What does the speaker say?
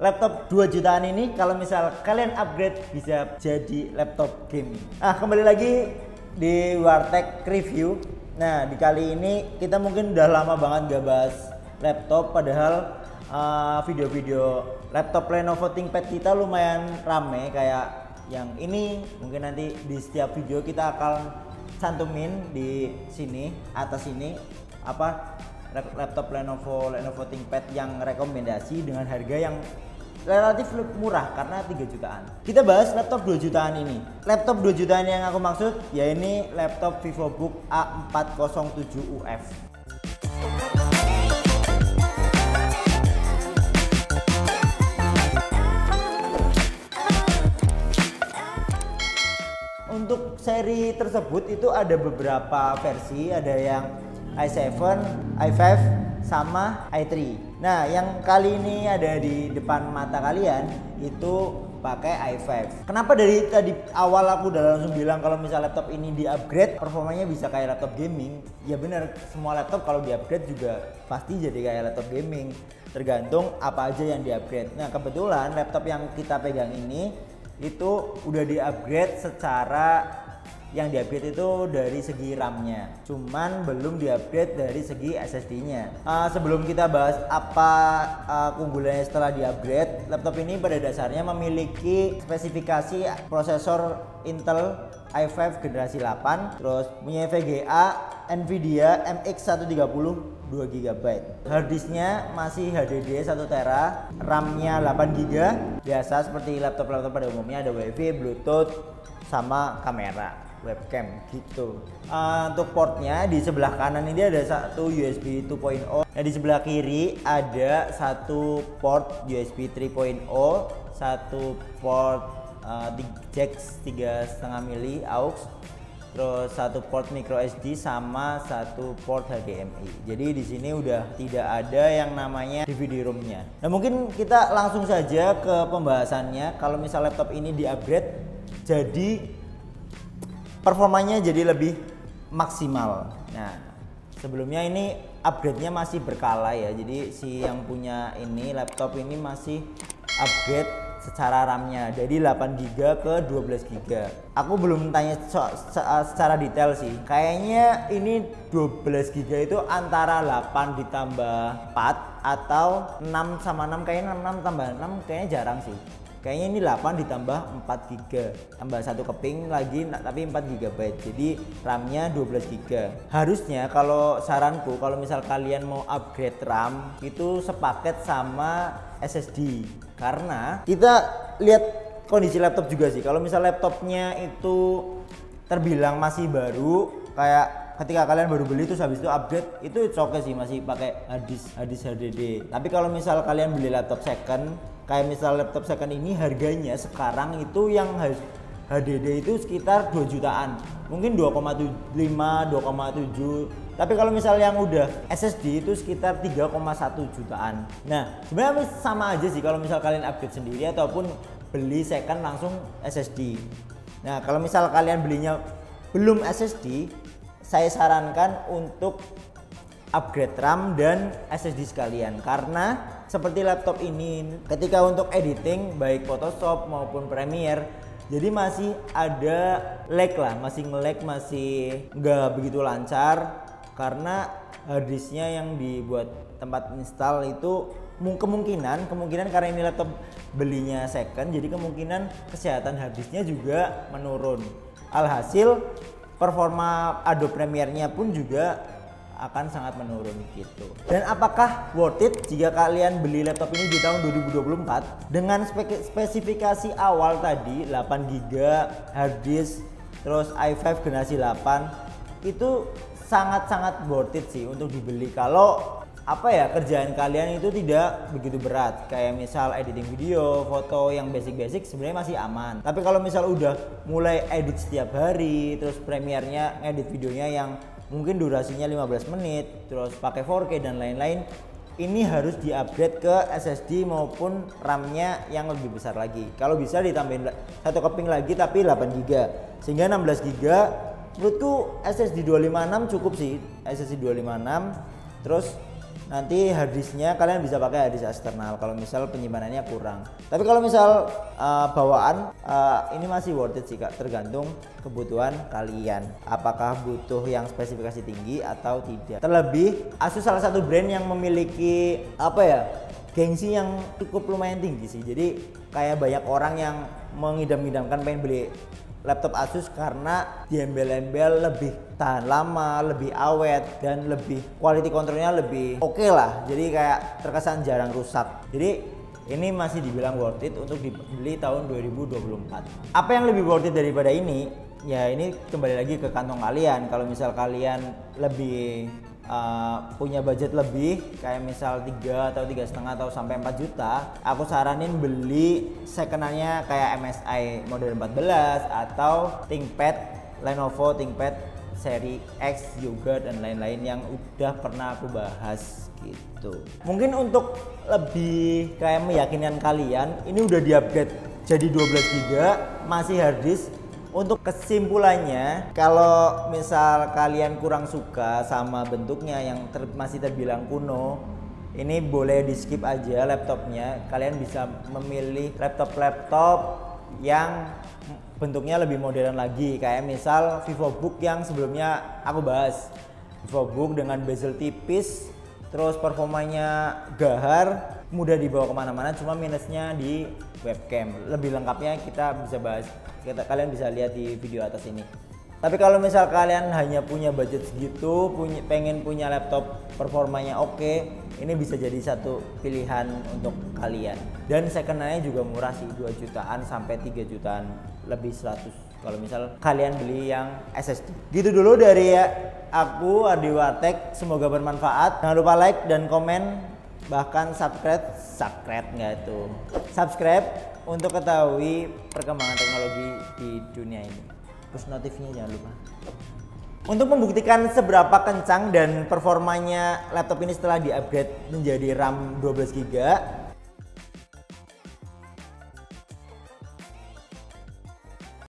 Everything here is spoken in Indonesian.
laptop 2 jutaan ini kalau misal kalian upgrade bisa jadi laptop gaming. Kembali lagi di Wartech Review. Nah, di kali ini kita mungkin udah lama banget gak bahas laptop, padahal video-video laptop Lenovo ThinkPad kita lumayan rame. Kayak yang ini mungkin nanti di setiap video kita akan cantumin di sini, atas ini laptop Lenovo ThinkPad yang rekomendasi dengan harga yang relatif murah karena 3 jutaan. Kita bahas laptop 2 jutaan ini. Laptop 2 jutaan yang aku maksud ya ini laptop VivoBook A407UF. Untuk seri tersebut itu ada beberapa versi, ada yang i7, i5, sama i3. Nah, yang kali ini ada di depan mata kalian itu pakai i5. Kenapa dari tadi awal aku udah langsung bilang kalau misal laptop ini di-upgrade performanya bisa kayak laptop gaming? Ya bener, semua laptop kalau di-upgrade juga pasti jadi kayak laptop gaming. Tergantung apa aja yang di-upgrade. Nah, kebetulan laptop yang kita pegang ini itu udah di-upgrade secara yang di-upgrade itu dari segi RAM-nya, cuman belum di-upgrade dari segi SSD-nya. Sebelum kita bahas apa keunggulannya setelah di-upgrade, laptop ini pada dasarnya memiliki spesifikasi prosesor Intel i5 generasi 8, terus punya VGA Nvidia MX 130 2GB. Harddisknya masih HDD 1 tera, RAM-nya 8GB. Biasa seperti laptop-laptop pada umumnya ada WiFi, Bluetooth, sama kamera webcam gitu. Untuk portnya di sebelah kanan ini ada satu USB 2.0. Nah, di sebelah kiri ada satu port USB 3.0, satu port jack 3,5 mili aux, terus satu port micro SD sama satu port HDMI. Jadi di sini udah tidak ada yang namanya DVD ROM-nya. Nah, mungkin kita langsung saja ke pembahasannya. Kalau misal laptop ini di-upgrade jadi performanya jadi lebih maksimal. Nah, sebelumnya ini upgrade-nya masih berkala ya. Jadi si yang punya ini laptop ini masih upgrade secara RAM-nya dari 8GB ke 12GB. Aku belum tanya secara detail sih. Kayaknya ini 12GB itu antara 8 ditambah 4 atau 6 sama 6. Kayaknya 6 tambah 6 kayaknya jarang sih. Kayaknya ini 8 ditambah 4GB, tambah satu keping lagi tapi 4GB, jadi RAM-nya 12GB. Harusnya kalau saranku kalau misal kalian mau upgrade RAM itu sepaket sama SSD, karena kita lihat kondisi laptop juga sih. Kalau misal laptopnya itu terbilang masih baru, kayak ketika kalian baru beli terus habis itu upgrade, itu oke sih, masih pakai harddisk HDD. Tapi kalau misal kalian beli laptop second, kayak misal laptop second ini harganya sekarang itu yang HDD itu sekitar 2 jutaan, mungkin 2,5 2,7. Tapi kalau misal yang udah SSD itu sekitar 3,1 jutaan. Nah, sebenarnya sama aja sih kalau misal kalian upgrade sendiri ataupun beli second langsung SSD. Nah, kalau misal kalian belinya belum SSD, saya sarankan untuk upgrade RAM dan SSD sekalian, karena seperti laptop ini ketika untuk editing baik Photoshop maupun Premiere jadi masih ada lag lah, masih nge-lag, masih nggak begitu lancar karena harddisknya yang dibuat tempat install itu kemungkinan karena ini laptop belinya second, jadi kemungkinan kesehatan harddisknya juga menurun. Alhasil performa Adobe Premiere-nya pun juga akan sangat menurun gitu. Dan apakah worth it jika kalian beli laptop ini di tahun 2024 dengan spesifikasi awal tadi 8GB harddisk terus i5 generasi 8, itu sangat-sangat worth it sih untuk dibeli kalau kerjaan kalian itu tidak begitu berat, kayak misal editing video, foto yang basic sebenarnya masih aman. Tapi kalau misal udah mulai edit setiap hari, terus Premiere-nya ngedit videonya yang mungkin durasinya 15 menit, terus pakai 4K dan lain-lain, ini harus di-upgrade ke SSD maupun RAM-nya yang lebih besar lagi. Kalau bisa ditambahin satu keping lagi tapi 8GB, sehingga 16GB. Menurutku SSD 256 cukup sih, SSD 256. Terus nanti harddisknya kalian bisa pakai harddisk eksternal kalau misal penyimpanannya kurang. Tapi kalau misal bawaan ini masih worth it sih Kak, tergantung kebutuhan kalian. Apakah butuh yang spesifikasi tinggi atau tidak. Terlebih Asus salah satu brand yang memiliki gengsi yang cukup lumayan tinggi sih. Jadi kayak banyak orang yang mengidam-idamkan pengen beli laptop Asus karena di embel-embel lebih tahan lama, lebih awet, dan lebih quality controlnya lebih oke lah. Jadi kayak terkesan jarang rusak. Jadi ini masih dibilang worth it untuk dibeli tahun 2024. Apa yang lebih worth it daripada ini? Ya ini kembali lagi ke kantong kalian. Kalau misal kalian lebih punya budget lebih, kayak misal 3 atau 3,5 atau sampai 4 juta, aku saranin beli second-nya kayak MSI model 14 atau ThinkPad, Lenovo ThinkPad seri X juga, dan lain-lain yang udah pernah aku bahas gitu. Mungkin untuk lebih kayak meyakinkan kalian, ini udah di-upgrade jadi 12 GB, masih harddisk. Untuk kesimpulannya, kalau misal kalian kurang suka sama bentuknya yang masih terbilang kuno, ini boleh di skip aja laptopnya. Kalian bisa memilih laptop yang bentuknya lebih modern lagi, kayak misal VivoBook yang sebelumnya aku bahas. VivoBook dengan bezel tipis, terus performanya gahar, mudah dibawa kemana-mana, cuma minusnya di webcam. Lebih lengkapnya kita bisa bahas, kalian bisa lihat di video atas ini. Tapi kalau misal kalian hanya punya budget segitu, pengen punya laptop performanya oke, ini bisa jadi satu pilihan untuk kalian. Dan second-nya juga murah sih, 2 jutaan sampai 3 jutaan lebih 100 kalau misal kalian beli yang SSD. Gitu dulu dari aku, Ardi Warteg, semoga bermanfaat. Jangan lupa like dan komen, bahkan subscribe untuk ketahui perkembangan teknologi di dunia ini. Push notifnya jangan lupa. Untuk membuktikan seberapa kencang dan performanya laptop ini setelah di-upgrade menjadi RAM 12 GB,